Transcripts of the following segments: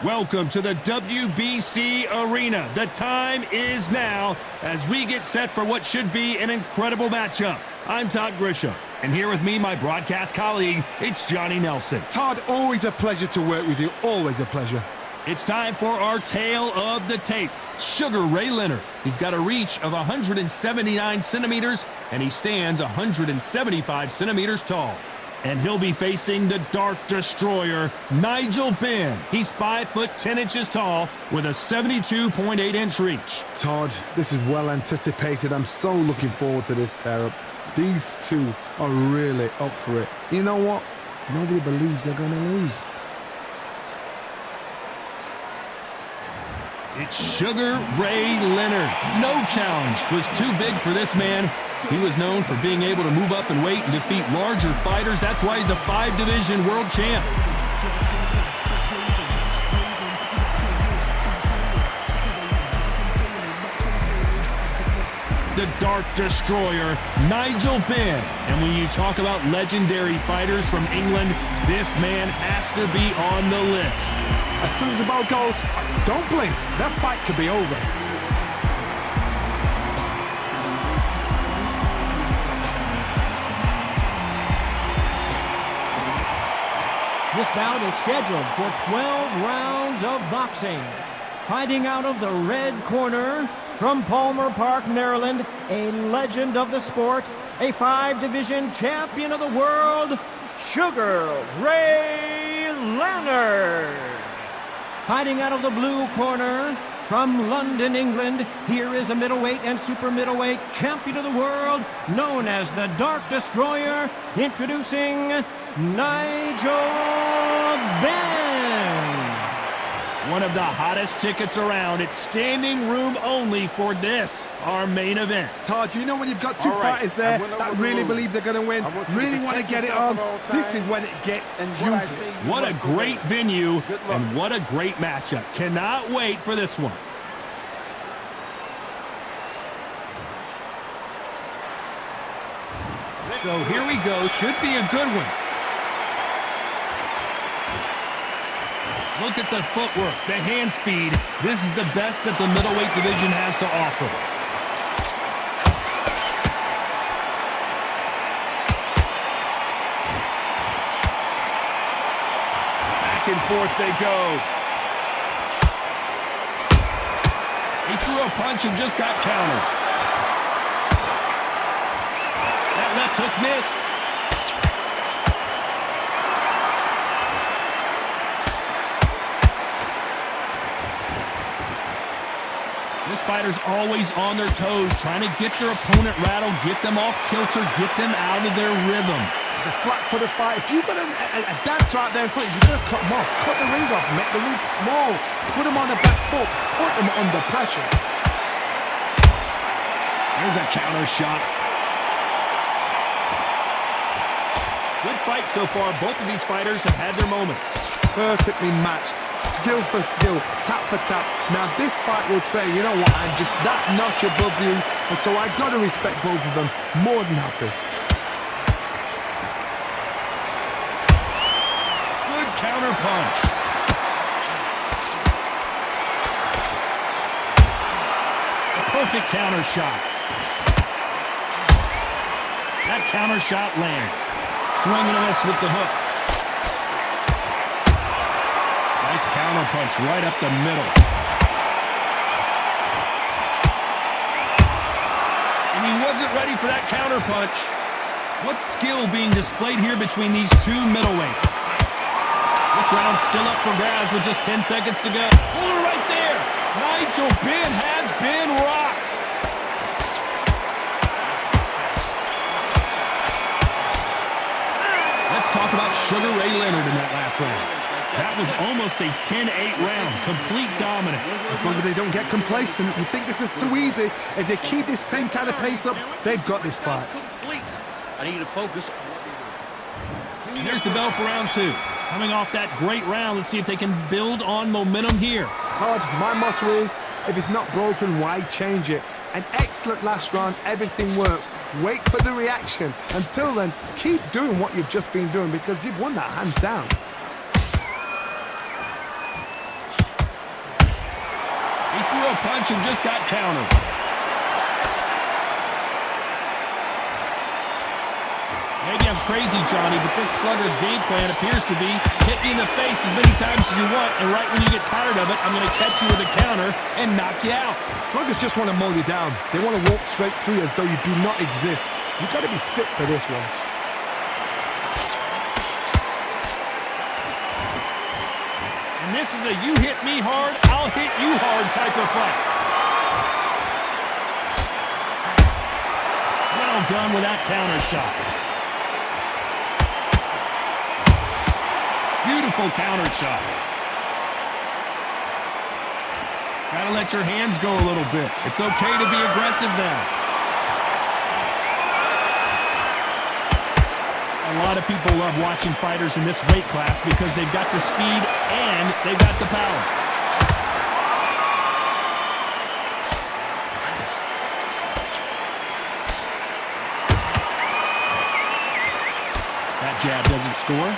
Welcome to the WBC Arena. The time is now as we get set for what should be an incredible matchup. I'm Todd Grisham, and here with me, my broadcast colleague, it's Johnny Nelson. Todd, always a pleasure to work with you. Always a pleasure. It's time for our tale of the tape. Sugar Ray Leonard. He's got a reach of 179 centimeters, and he stands 175 centimeters tall. And he'll be facing the Dark Destroyer, Nigel Benn. He's 5'10" tall with a 72.8-inch reach. Todd, this is well anticipated. I'm so looking forward to this tear-up. These two are really up for it. You know what? Nobody believes they're going to lose. It's Sugar Ray Leonard. No challenge was too big for this man. He was known for being able to move up in weight and defeat larger fighters. That's why he's a 5-division world champ. The Dark Destroyer, Nigel Benn. And when you talk about legendary fighters from England, this man has to be on the list. As soon as the ball goes, don't blink. That fight could be over. This bout is scheduled for 12 rounds of boxing. Fighting out of the red corner, from Palmer Park, Maryland, a legend of the sport, a 5-division champion of the world, Sugar Ray Leonard. Fighting out of the blue corner, from London, England, here is a middleweight and super middleweight champion of the world, known as the Dark Destroyer, introducing Nigel Benn. One of the hottest tickets around. It's standing room only for this, our main event. Todd, you know when you've got two fighters there that really believe they're going to win, really want to get it on, this is when it gets stupid. What a great venue, and what a great matchup. Cannot wait for this one. So here we go. Should be a good one. Look at the footwork, the hand speed. This is the best that the middleweight division has to offer. Back and forth they go. He threw a punch and just got countered. That left hook missed. This fighter's always on their toes, trying to get their opponent rattled, get them off kilter, get them out of their rhythm. It's a flat-footed fight. If you've got a dancer out there in front, you've got to cut them off. Cut the ring off, make the ring small. Put them on the back foot. Put them under pressure. There's a counter shot. Good fight so far. Both of these fighters have had their moments. Perfectly matched. Skill for skill, tap for tap. Now this fight will say, you know what, I'm just that notch above you, and so I got to respect both of them. More than happy. Good counter punch. A perfect counter shot. That counter shot lands. Swing and a miss with the hook. Nice counter punch right up the middle. And he wasn't ready for that counter punch. What skill being displayed here between these two middleweights. This round's still up for grabs with just 10 seconds to go. Oh, right there! Nigel Benn has been rocked. Let's talk about Sugar Ray Leonard in that last round. That was almost a 10-8 round. Complete dominance. As long as they don't get complacent, you think this is too easy. If they keep this same kind of pace up, they've got this fight. I need to focus. And there's the bell for round two. Coming off that great round, let's see if they can build on momentum here. Todd, my motto is, if it's not broken, why change it? An excellent last round, everything works. Wait for the reaction. Until then, keep doing what you've just been doing because you've won that hands down. a punch and just got countered. Maybe I'm crazy, Johnny, but this slugger's game plan appears to be hit me in the face as many times as you want, and right when you get tired of it, I'm going to catch you with a counter and knock you out. Sluggers just want to mow you down. They want to walk straight through as though you do not exist. You've got to be fit for this one. And this is a you hit me hard, I'll hit you hard type of fight. Well done with that counter shot. Beautiful counter shot. Gotta let your hands go a little bit. It's okay to be aggressive now. A lot of people love watching fighters in this weight class because they've got the speed and they've got the power. That jab doesn't score.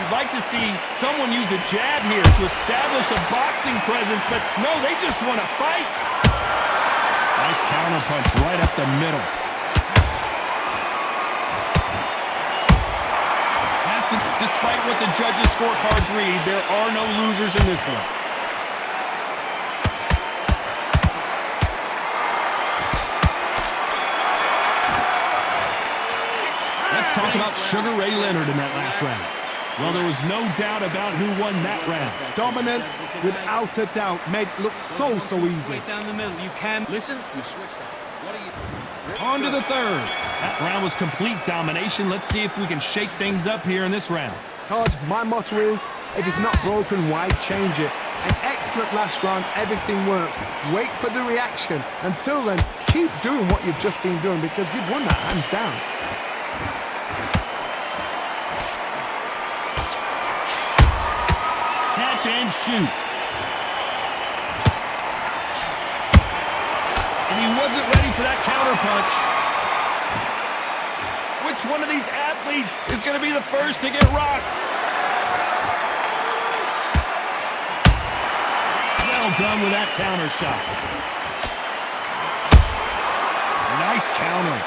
You'd like to see someone use a jab here to establish a boxing presence, but no, they just want to fight. Nice counter punch right up the middle. Despite what the judges' scorecards read, there are no losers in this one. Let's talk about Sugar Ray Leonard in that last round. Well, there was no doubt about who won that round. Dominance, without a doubt, made it look so easy. Straight down the middle. You can listen. You've switched up. What are you? On to the third. That round was complete domination. Let's see if we can shake things up here in this round. Todd, my motto is, if it's not broken, why change it? An excellent last round, everything works. Wait for the reaction. Until then, keep doing what you've just been doing because you've won that hands down. Catch and shoot. And he wasn't ready for that counter punch. Which one of these athletes is going to be the first to get rocked? Well done with that counter shot. Nice counter.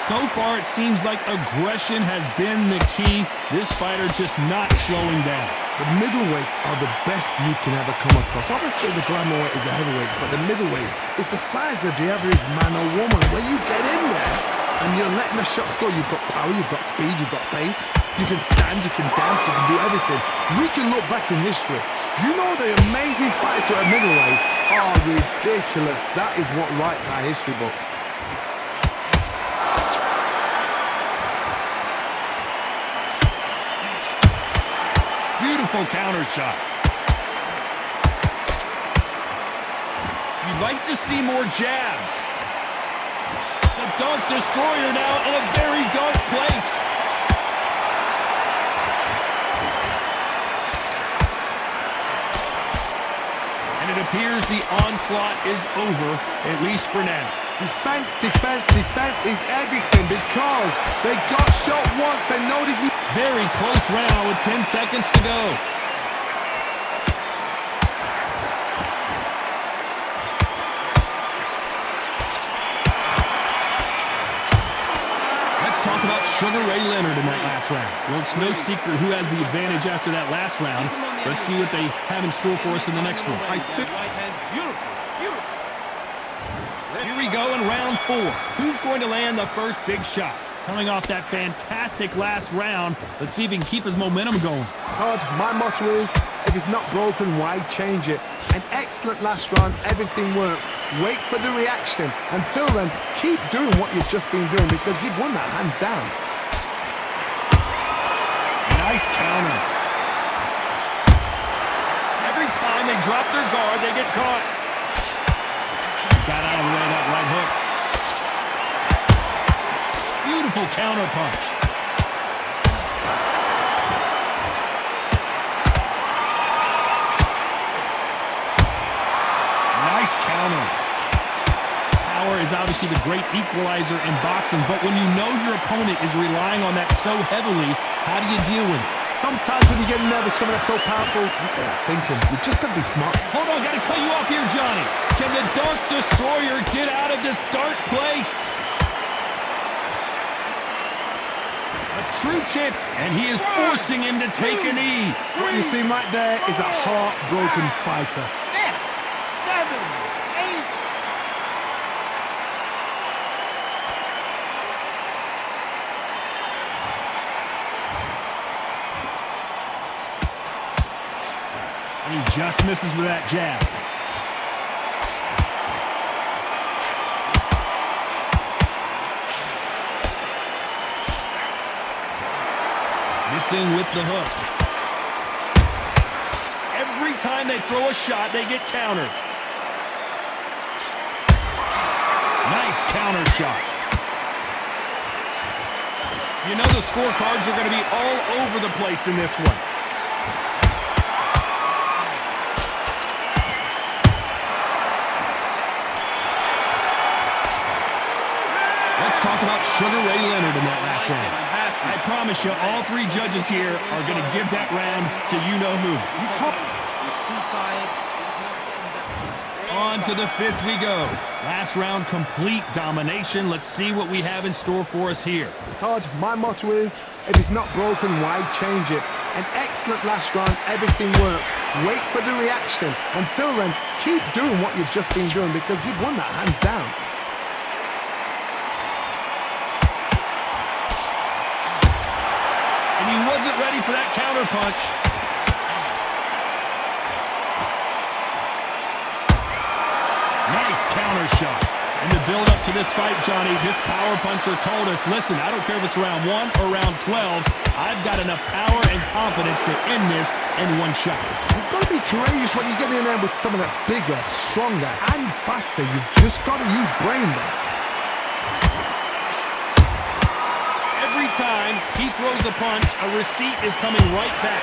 So far, it seems like aggression has been the key. This fighter just not slowing down. The middleweights are the best you can ever come across. Obviously, the glamour weight is the heavyweight, but the middleweight is the size of the average man or woman. When you get in there and you're letting the shots go, you've got power, you've got speed, you've got pace. You can stand, you can dance, you can do everything. We can look back in history. You know the amazing fights at middleweight are ridiculous. That is what writes our history books. Beautiful counter shot. You'd like to see more jabs. The dunk destroyer now in a very dark place. And it appears the onslaught is over, at least for now. Defense, defense, defense is everything because they got shot once. They know that you... Very close round with 10 seconds to go. Let's talk about Sugar Ray Leonard in that last round. Well, it's no secret who has the advantage after that last round. Let's see what they have in store for us in the next one. Right hand. Beautiful. Beautiful. Here we go in round 4. Who's going to land the first big shot? Coming off that fantastic last round, let's see if he can keep his momentum going. Todd, my motto is, if it's not broken, why change it? An excellent last round, everything works. Wait for the reaction. Until then, keep doing what you've just been doing because you've won that hands down. Nice counter. Every time they drop their guard, they get caught. Got out of the way of that right hook. Beautiful counter punch. Nice counter. Power is obviously the great equalizer in boxing, but when you know your opponent is relying on that so heavily, how do you deal with it? Sometimes when you get nervous, someone that's so powerful, you get that thinking. You've just got to be smart. Hold on, gotta cut you off here, Johnny. Can the Dark Destroyer get out of this dark place? A true champ, and he is forcing him to take a knee. What you see right there is a heartbroken fighter. 6, 7, 8. And he just misses with that jab. Missing with the hook. Every time they throw a shot, they get countered. Nice counter shot. You know the scorecards are going to be all over the place in this one. Let's talk about Sugar Ray Leonard in that last round. I promise you, all three judges here are going to give that round to you-know-who. On to the fifth we go. Last round, complete domination. Let's see what we have in store for us here. Todd, my motto is, if it's not broken, why change it? An excellent last round, everything works. Wait for the reaction. Until then, keep doing what you've just been doing because you've won that hands down. He wasn't ready for that counter punch. Nice counter shot. And the build up to this fight, Johnny, this power puncher told us, listen, I don't care if it's round 1 or round 12, I've got enough power and confidence to end this in one shot. You've got to be courageous when you get in there with someone that's bigger, stronger, and faster. You've just got to use brain there. Every time he throws a punch, a receipt is coming right back.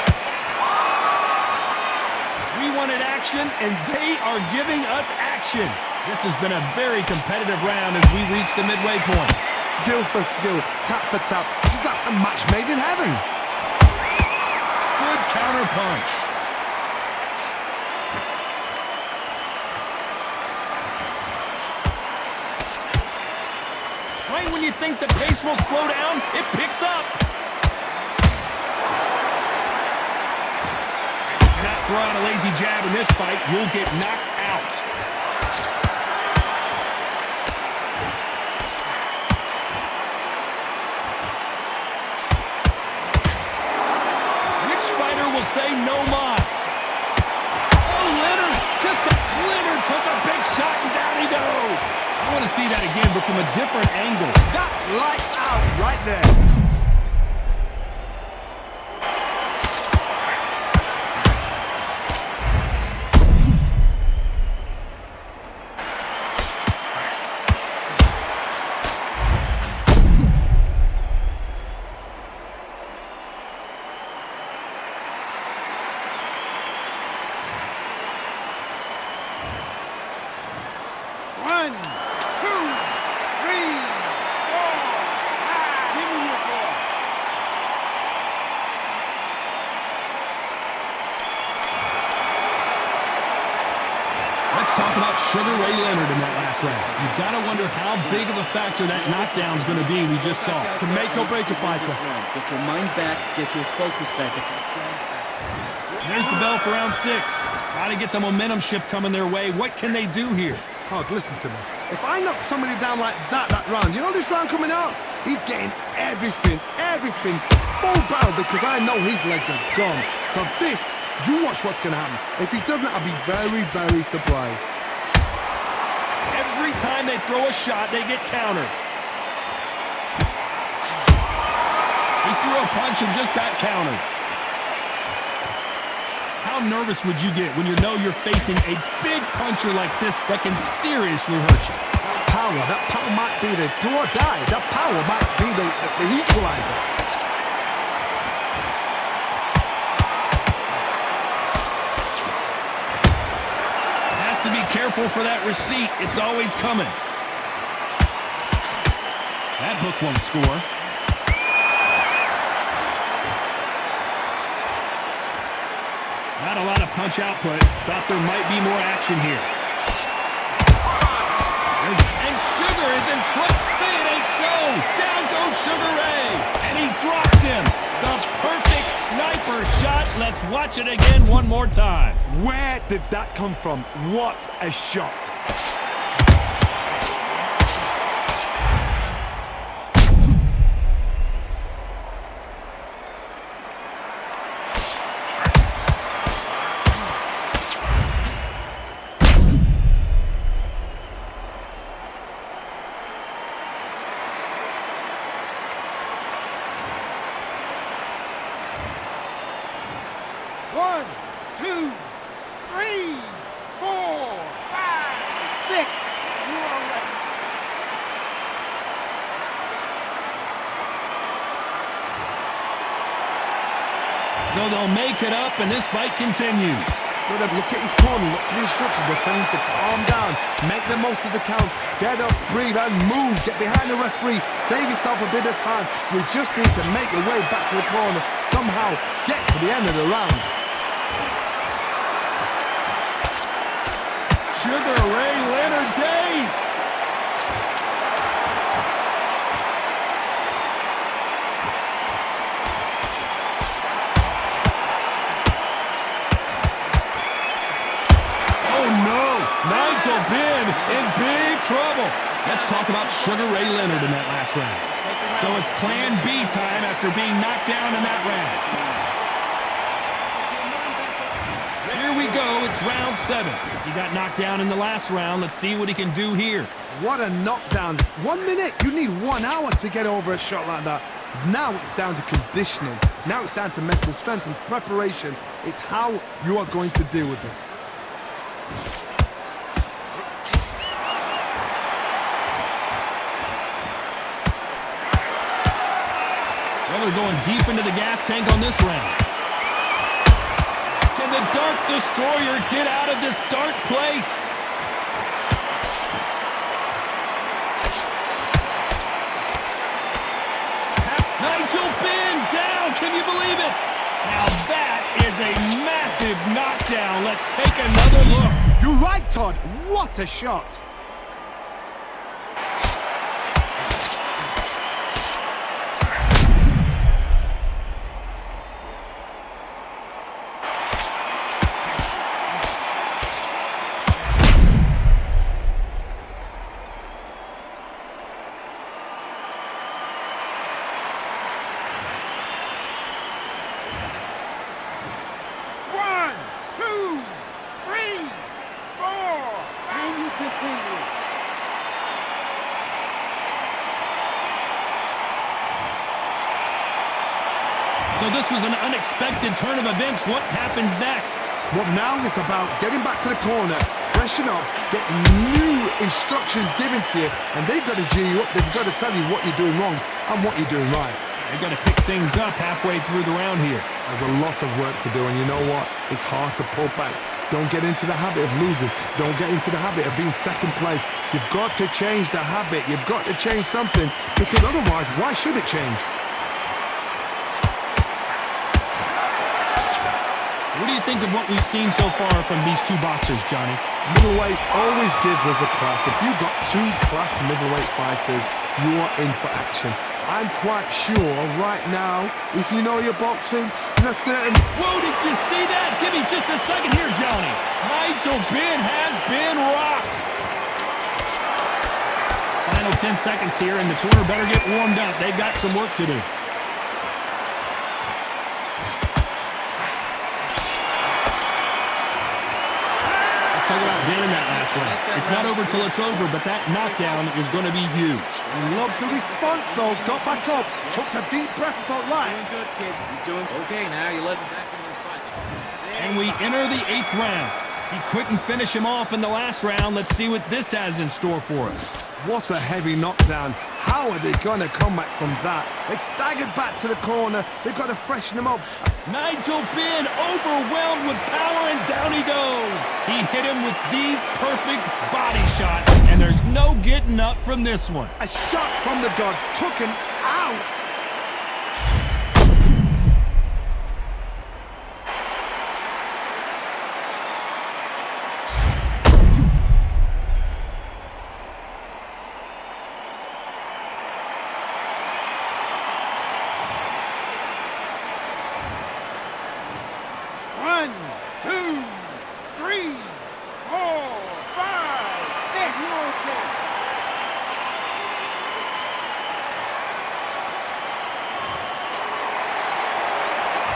We wanted action, and they are giving us action. This has been a very competitive round as we reach the midway point. Skill for skill, tap for tap, just like a match made in heaven. Good counter punch. Right when you think the pace will slow down, it picks up. Do not throw out a lazy jab in this fight, you'll get knocked out. Which fighter will say no mas? Oh, Leonard took a big shot and down he goes. I want to see that again, but from a different angle. That's lights out right there. Talk about Sugar Ray Leonard in that last round. You've got to wonder how big of a factor that knockdown's going to be we just saw. Can make or break a fighter. Get your mind back, get your focus back. There's the bell for round 6. Got to get the momentum shift coming their way. What can they do here? Todd, listen to me. If I knock somebody down like that round, you know this round coming out? He's getting everything, full barrel because I know his legs are gone. So this, you watch what's going to happen. If he doesn't, I'll be very, very surprised. Every time they throw a shot, they get countered. He threw a punch and just got countered. How nervous would you get when you know you're facing a big puncher like this that can seriously hurt you? That power might be the do or die. That power might be the equalizer. Has to be careful for that receipt. It's always coming. That hook won't score. Not a lot of punch output. Thought there might be more action here. And Sugar is in trouble. Say it ain't so. Down goes Sugar Ray. And he dropped him. The perfect sniper shot. Let's watch it again one more time. Where did that come from? What a shot. One, two, three, four, five, six. You are ready. So they'll make it up, and this fight continues. Leonard, look at his corner, look at the instructions. They're telling him to calm down, make the most of the count, get up, breathe, and move. Get behind the referee, save yourself a bit of time. You just need to make your way back to the corner, somehow get to the end of the round. Sugar Ray Leonard days. Oh no, Nigel Benn in big trouble. Let's talk about Sugar Ray Leonard in that last round. So it's plan B time after being knocked down in that round. Here we go, it's round 7. He got knocked down in the last round. Let's see what he can do here. What a knockdown. 1 minute, you need 1 hour to get over a shot like that. Now it's down to conditioning. Now it's down to mental strength and preparation. It's how you are going to deal with this. Well, they're going deep into the gas tank on this round. Can the Dark Destroyer get out of this dark place? Nigel Benn down, can you believe it? Now that is a massive knockdown. Let's take another look. You're right, Todd. What a shot. One, two, three, four. And you continue. So this was an unexpected turn of events. What happens next? Well, now it's about getting back to the corner, freshen up, get new instructions given to you, and they've got to G you up. They've got to tell you what you're doing wrong and what you're doing right. They've got to pick things up halfway through the round here. There's a lot of work to do, and you know what? It's hard to pull back. Don't get into the habit of losing. Don't get into the habit of being second place. You've got to change the habit. You've got to change something, because otherwise, why should it change? What do you think of what we've seen so far from these two boxers, Johnny? Middleweights always gives us a class. If you've got 2 class middleweight fighters, you are in for action. I'm quite sure right now, if you know your boxing, there's a certain... Whoa, did you see that? Give me just a second here, Johnny. Nigel Benn has been rocked. Final 10 seconds here, and the corner better get warmed up. They've got some work to do. Talk about Benn in that last round. It's not over till it's over, but that knockdown is going to be huge. Love the response, though. Got back up, took a deep breath, thought, right. Doing good, kid. You're doing okay now. You let him back into the fight. And we enter the 8th round. He couldn't finish him off in the last round. Let's see what this has in store for us. What a heavy knockdown. How are they going to come back from that? They staggered back to the corner. They've got to freshen them up. Nigel Benn overwhelmed with power, and down he goes. He hit him with the perfect body shot, and there's no getting up from this one. A shot from the gods took him out. 1, 2, 3, 4, 5, 6. You okay?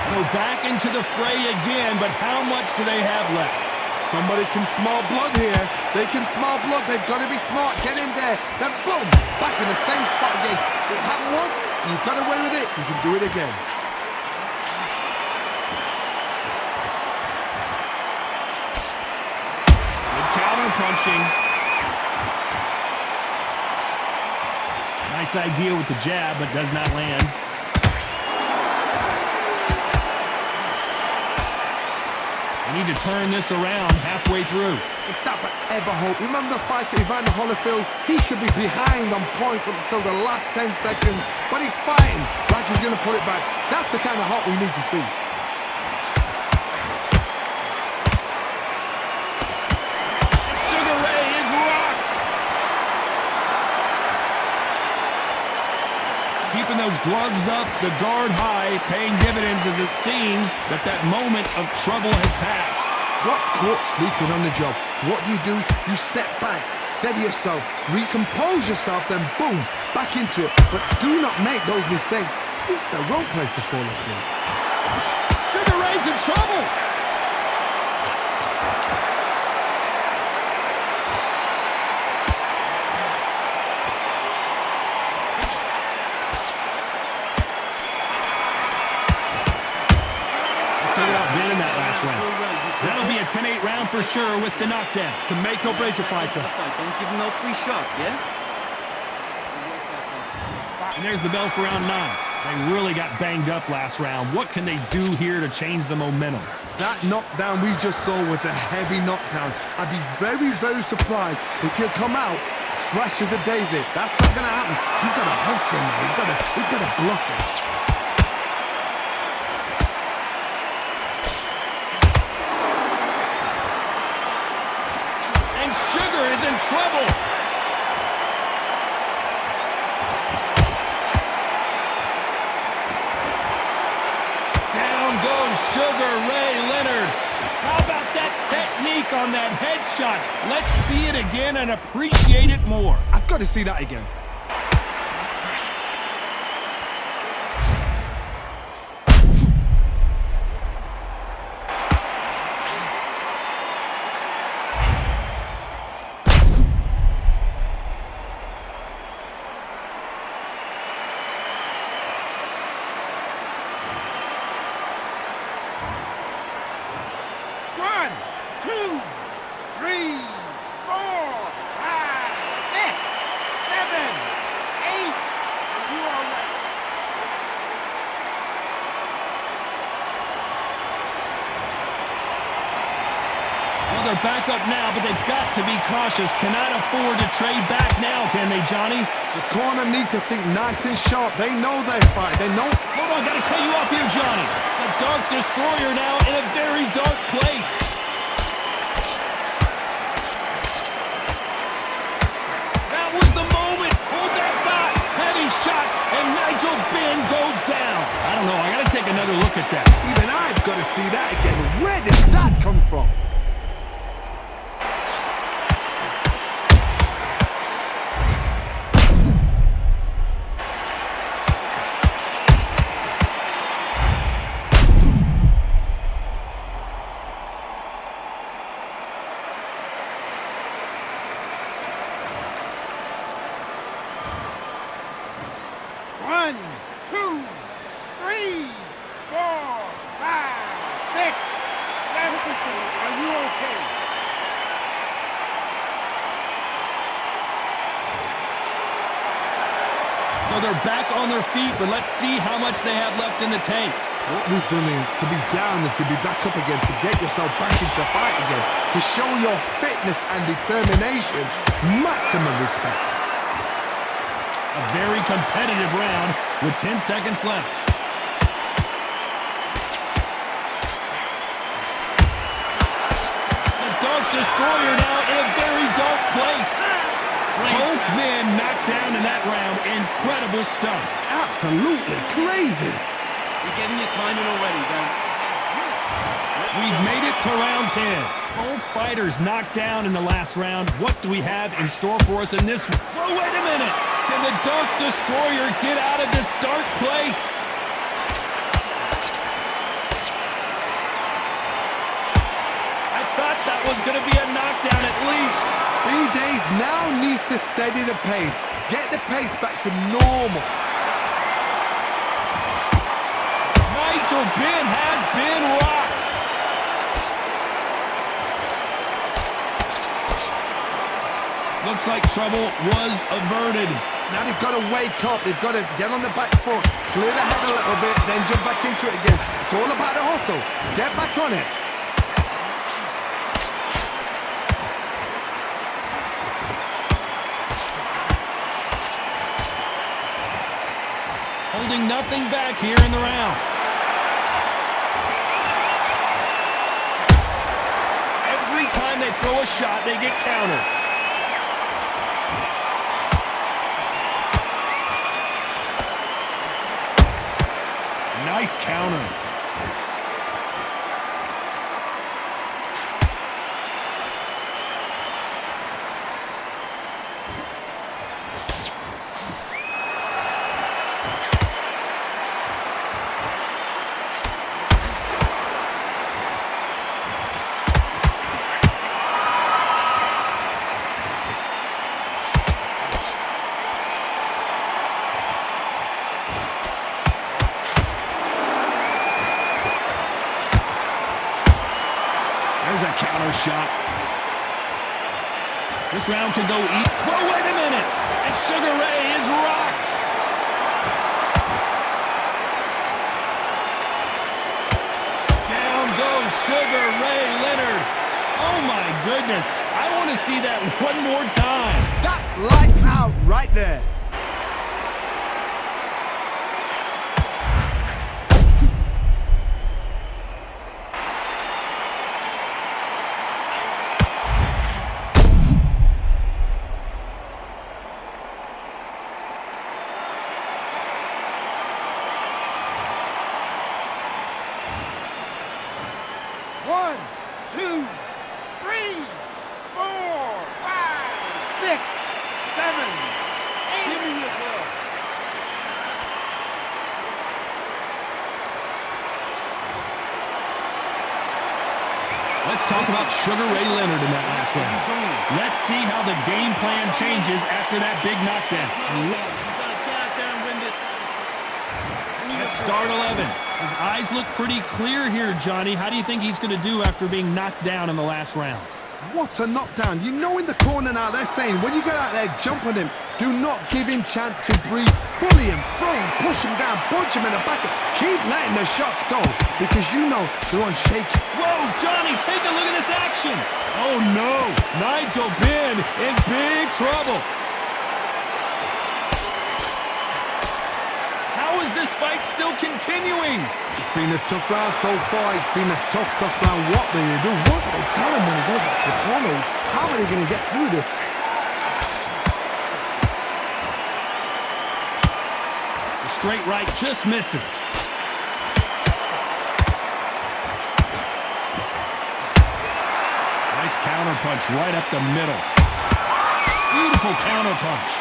So back into the fray again, but how much do they have left? Somebody can smell blood here. They can smell blood. They've got to be smart. Get in there. Then boom, back in the same spot again. It happened once. You've got away with it. You can do it again. Good counter punching. Nice idea with the jab, but does not land. They need to turn this around halfway through. It's not forever hope. Remember the fight at Evander Holyfield? He could be behind on points up until the last 10 seconds, but he's fighting like he's going to pull it back. That's the kind of hope we need to see. Sugar Ray is rocked. Keeping those gloves up, the guard high, paying dividends as it seems that moment of trouble has passed. Got caught sleeping on the job. What do? You step back, steady yourself, recompose yourself, then boom, back into it. But do not make those mistakes. This is the wrong place to fall asleep. Sugar Ray's in trouble. Taking out Benn in that last round. That'll be a 10-8 round for sure with the knockdown. Can make or break a fighter. Don't give him no free shots, yeah? And there's the bell for round 9. They really got banged up last round. What can they do here to change the momentum? That knockdown we just saw was a heavy knockdown. I'd be very, very surprised if he'll come out fresh as a daisy. That's not going to happen. He's got to hustle now. He's got to bluff it. Sugar is in trouble. Down goes Sugar Ray Leonard. How about that technique on that headshot? Let's see it again and appreciate it more. I've got to see that again. They're back up now, but they've got to be cautious. Cannot afford to trade back now, can they, Johnny? The corner need to think nice and sharp. They know they're fighting. They know. Hold on, gotta cut you off here, Johnny. The Dark Destroyer now in a very dark place. That was the moment. Hold that back. Heavy shots, and Nigel Benn goes down. I don't know. I gotta take another look at that. Even I've got to see that again. Where did that come from? So they're back on their feet, but let's see how much they have left in the tank. What resilience to be down and to be back up again, to get yourself back into fight again, to show your fitness and determination. Maximum respect. A very competitive round with 10 seconds left. The Dark Destroyer now in a very dark place. Both men knocked down in that round. Incredible stuff. Absolutely crazy. You're getting your timing already, Dan. We've made it to round 10. Both fighters knocked down in the last round. What do we have in store for us in this one? Whoa, wait a minute. Can the Dark Destroyer get out of this dark place? I thought that was going to be a knockdown at least. B-Days now needs to steady the pace. Get the pace back to normal. Nigel Benn has been rocked. Looks like trouble was averted. Now they've got to wake up. They've got to get on the back foot, clear the head a little bit, then jump back into it again. It's all about the hustle. Get back on it. Holding nothing back here in the round. Every time they throw a shot, they get countered. Nice counter. There's a counter shot. This round could go eat. Whoa, wait a minute! And Sugar Ray is rocked! Down goes Sugar Ray Leonard. Oh my goodness. I want to see that one more time. That's lights out right there. One, two, three, four, five, six, seven, eight. Give me your glove. Let's talk about Sugar Ray Leonard in that last round. Let's see how the game plan changes after that big knockdown. Let's start 11. His eyes look pretty clear here, Johnny. How do you think he's going to do after being knocked down in the last round? What a knockdown. You know in the corner now they're saying, when you get out there, jump on him. Do not give him chance to breathe. Bully him, throw him, push him down, punch him in the back. Keep letting the shots go because you know they're on shaky. Whoa, Johnny, take a look at this action. Oh, no. Nigel Benn in big trouble. How is this fight still continuing? It's been a tough round so far. It's been a tough round. What do you do? What do they tell him when he goes back to the corner? How are they going to get through this? The straight right just misses. Nice counter punch right up the middle. Beautiful counter punch.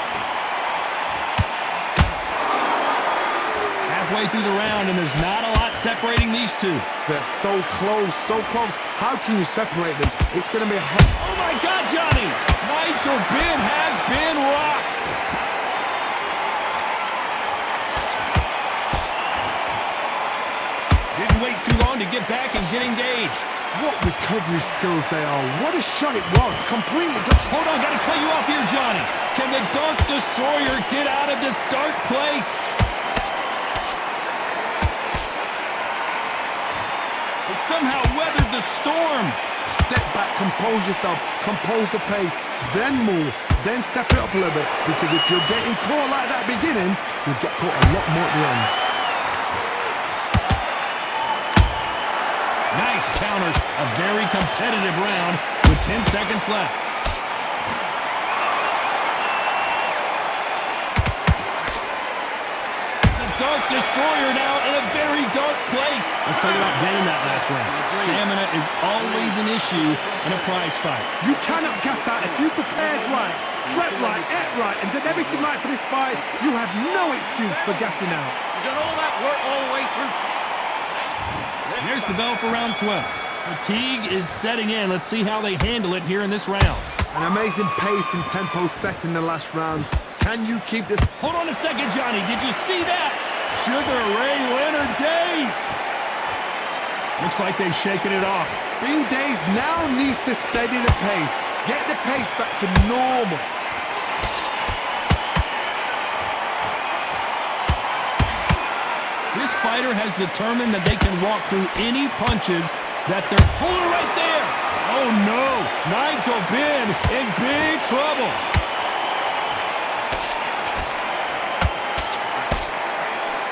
Halfway through the round, and there's not a lot separating these two. They're so close, so close. How can you separate them? It's going to be a hard... Oh, my God, Johnny! Nigel Benn has been rocked. Didn't wait too long to get back and get engaged. What recovery skills they are. What a shot it was. Completely good. Hold on, got to cut you off here, Johnny. Can the Dark Destroyer get out of this dark place? Somehow weathered the storm. Step back, compose yourself, compose the pace, then move, then step it up a little bit. Because if you're getting caught like that beginning, you'll get caught a lot more at the end. Nice counters. A very competitive round with 10 seconds left. dark destroyer now in a very dark place. Let's talk about Benn in that last round. Stamina is always an issue in a prize fight. You cannot gas out. If you prepared right, slept right, ate right, and did everything right for this fight, you have no excuse for gassing out. You've done all that work all the way through. There's the bell for round 12. Fatigue is setting in. Let's see how they handle it here in this round. An amazing pace and tempo set in the last round. Can you keep this? Hold on a second, Johnny. Did you see that? Sugar Ray Leonard dazed. Looks like they've shaken it off. Being dazed now needs to steady the pace. Get the pace back to normal. This fighter has determined that they can walk through any punches that they're pulling right there. Oh no, Nigel Benn in big trouble.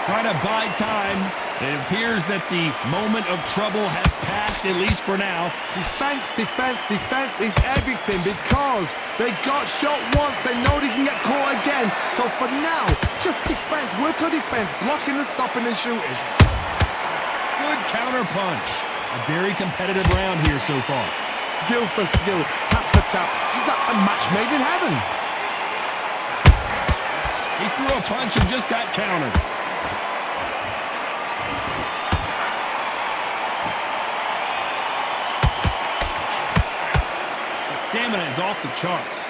Trying to buy time. It appears that the moment of trouble has passed, at least for now. Defense, defense, defense is everything because they got shot once. They know they can get caught again. So for now, just defense. Work on defense, blocking and stopping and shooting. Good counter punch. A very competitive round here so far. Skill for skill, tap for tap. Just like a match made in heaven. He threw a punch and just got countered. Stamina is off the charts.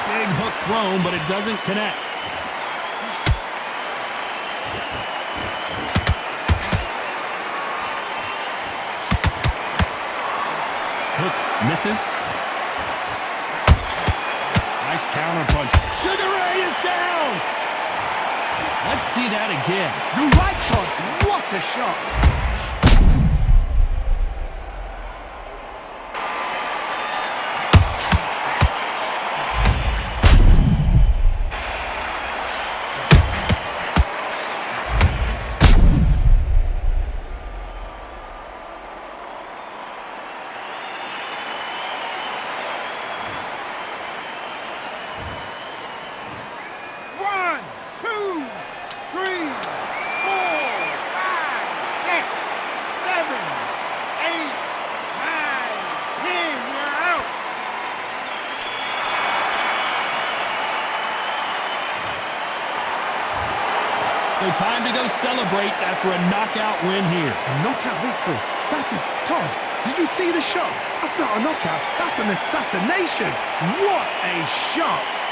Big hook thrown, but it doesn't connect. Hook misses. Nice counter punch. Sugar Ray is down! Let's see that again. You're right, Todd. What a shot. So time to go celebrate after a knockout win here. A knockout victory. That is, Todd, did you see the shot? That's not a knockout. That's an assassination. What a shot.